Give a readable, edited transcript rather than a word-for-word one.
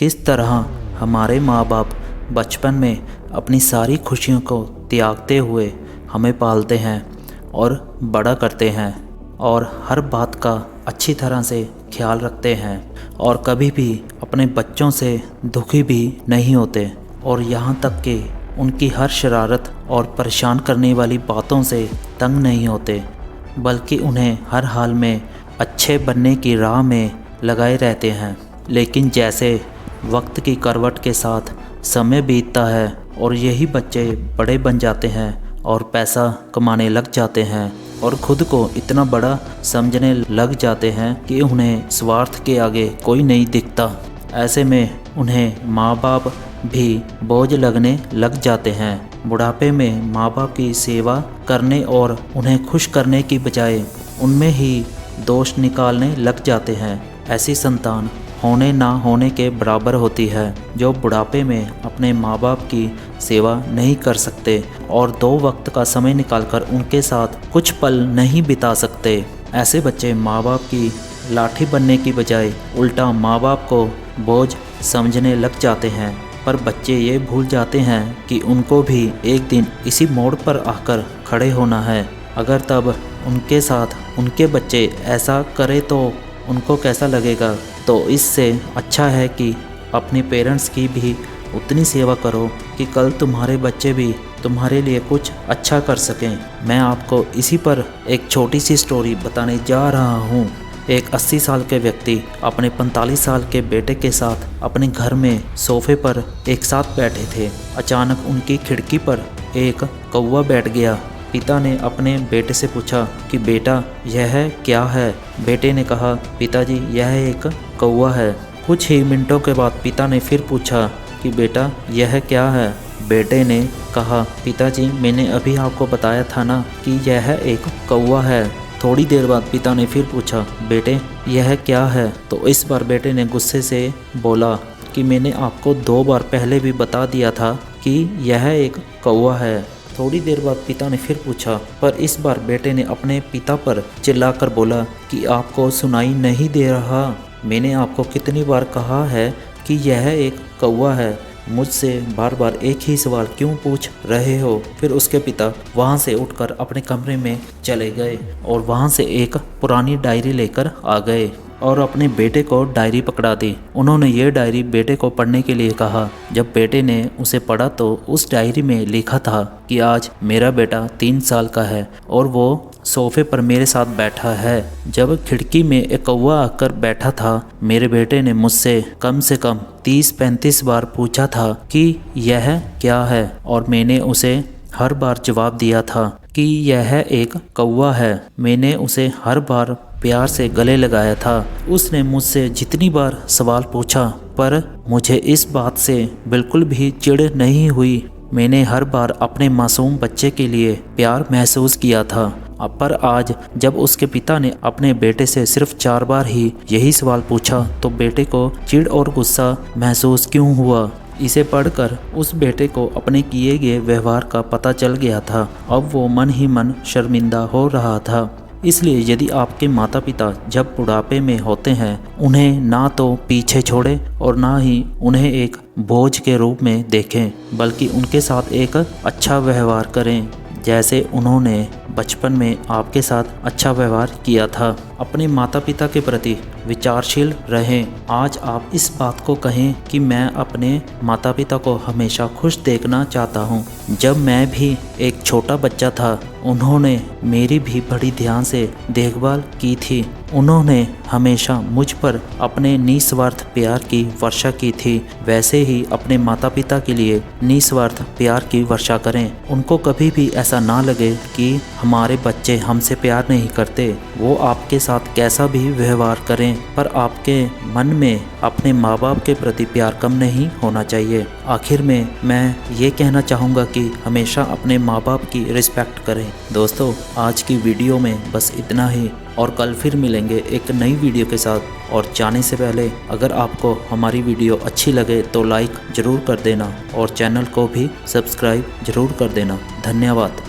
किस तरह हमारे माँ बाप बचपन में अपनी सारी खुशियों को त्यागते हुए हमें पालते हैं और बड़ा करते हैं और हर बात का अच्छी तरह से ख्याल रखते हैं और कभी भी अपने बच्चों से दुखी भी नहीं होते और यहाँ तक कि उनकी हर शरारत और परेशान करने वाली बातों से तंग नहीं होते, बल्कि उन्हें हर हाल में अच्छे बनने की राह में लगाए रहते हैं। लेकिन जैसे वक्त की करवट के साथ समय बीतता है और यही बच्चे बड़े बन जाते हैं और पैसा कमाने लग जाते हैं और ख़ुद को इतना बड़ा समझने लग जाते हैं कि उन्हें स्वार्थ के आगे कोई नहीं दिखता। ऐसे में उन्हें माँ बाप भी बोझ लगने लग जाते हैं। बुढ़ापे में माँ बाप की सेवा करने और उन्हें खुश करने की बजाय उनमें ही दोष निकालने लग जाते हैं। ऐसी संतान होने ना होने के बराबर होती है, जो बुढ़ापे में अपने माँ बाप की सेवा नहीं कर सकते और 2 वक्त का समय निकालकर उनके साथ कुछ पल नहीं बिता सकते। ऐसे बच्चे माँ बाप की लाठी बनने की बजाय उल्टा माँ बाप को बोझ समझने लग जाते हैं। पर बच्चे ये भूल जाते हैं कि उनको भी एक दिन इसी मोड़ पर आकर खड़े होना है। अगर तब उनके साथ उनके बच्चे ऐसा करें तो उनको कैसा लगेगा। तो इससे अच्छा है कि अपने पेरेंट्स की भी उतनी सेवा करो कि कल तुम्हारे बच्चे भी तुम्हारे लिए कुछ अच्छा कर सकें। मैं आपको इसी पर एक छोटी सी स्टोरी बताने जा रहा हूँ। एक 80 साल के व्यक्ति अपने 45 साल के बेटे के साथ अपने घर में सोफे पर एक साथ बैठे थे। अचानक उनकी खिड़की पर एक कौवा बैठ गया। पिता ने अपने बेटे से पूछा कि बेटा यह क्या है। बेटे ने कहा पिताजी यह एक कौवा है। कुछ ही मिनटों के बाद पिता ने फिर पूछा कि बेटा यह क्या है। बेटे ने कहा पिताजी मैंने अभी आपको बताया था ना कि यह एक कौवा है। थोड़ी देर बाद पिता ने फिर पूछा बेटे यह क्या है। तो इस बार बेटे ने गुस्से से बोला कि मैंने आपको 2 बार पहले भी बता दिया था कि यह एक कौवा है। थोड़ी देर बाद पिता ने फिर पूछा, पर इस बार बेटे ने अपने पिता पर चिल्लाकर बोला कि आपको सुनाई नहीं दे रहा। मैंने आपको कितनी बार कहा है कि यह एक कौवा है। मुझसे बार बार एक ही सवाल क्यों पूछ रहे हो। फिर उसके पिता वहां से उठकर अपने कमरे में चले गए और वहां से एक पुरानी डायरी लेकर आ गए और अपने बेटे को डायरी पकड़ा दी। उन्होंने ये डायरी बेटे को पढ़ने के लिए कहा। जब बेटे ने उसे पढ़ा तो उस डायरी में लिखा था कि आज मेरा बेटा 3 साल का है और वो सोफे पर मेरे साथ बैठा है। जब खिड़की में एक कौवा आकर बैठा था, मेरे बेटे ने मुझसे कम से कम 30-35 बार पूछा था कि यह क्या है और मैंने उसे हर बार जवाब दिया था कि यह एक कौवा है। मैंने उसे हर बार प्यार से गले लगाया था। उसने मुझसे जितनी बार सवाल पूछा पर मुझे इस बात से बिल्कुल भी चिढ़ नहीं हुई। मैंने हर बार अपने मासूम बच्चे के लिए प्यार महसूस किया था। पर आज जब उसके पिता ने अपने बेटे से सिर्फ 4 बार ही यही सवाल पूछा तो बेटे को चिढ़ और गुस्सा महसूस क्यों हुआ। इसे पढ़कर उस बेटे को अपने किए गए व्यवहार का पता चल गया था। अब वो मन ही मन शर्मिंदा हो रहा था। इसलिए यदि आपके माता पिता जब बुढ़ापे में होते हैं, उन्हें ना तो पीछे छोड़ें और ना ही उन्हें एक बोझ के रूप में देखें, बल्कि उनके साथ एक अच्छा व्यवहार करें जैसे उन्होंने बचपन में आपके साथ अच्छा व्यवहार किया था। अपने माता पिता के प्रति विचारशील रहें। आज आप इस बात को कहें कि मैं अपने माता पिता को हमेशा खुश देखना चाहता हूँ। जब मैं भी एक छोटा बच्चा था, उन्होंने मेरी भी बड़ी ध्यान से देखभाल की थी। उन्होंने हमेशा मुझ पर अपने निस्वार्थ प्यार की वर्षा की थी। वैसे ही अपने माता पिता के लिए निस्वार्थ प्यार की वर्षा करें। उनको कभी भी ऐसा ना लगे कि हमारे बच्चे हमसे प्यार नहीं करते। वो आपके साथ कैसा भी व्यवहार करें, पर आपके मन में अपने माँ बाप के प्रति प्यार कम नहीं होना चाहिए। आखिर में मैं ये कहना चाहूँगा कि हमेशा अपने माँ बाप की रिस्पेक्ट करें। दोस्तों, आज की वीडियो में बस इतना ही और कल फिर मिलेंगे एक नई वीडियो के साथ। और जाने से पहले अगर आपको हमारी वीडियो अच्छी लगे तो लाइक ज़रूर कर देना और चैनल को भी सब्सक्राइब ज़रूर कर देना। धन्यवाद।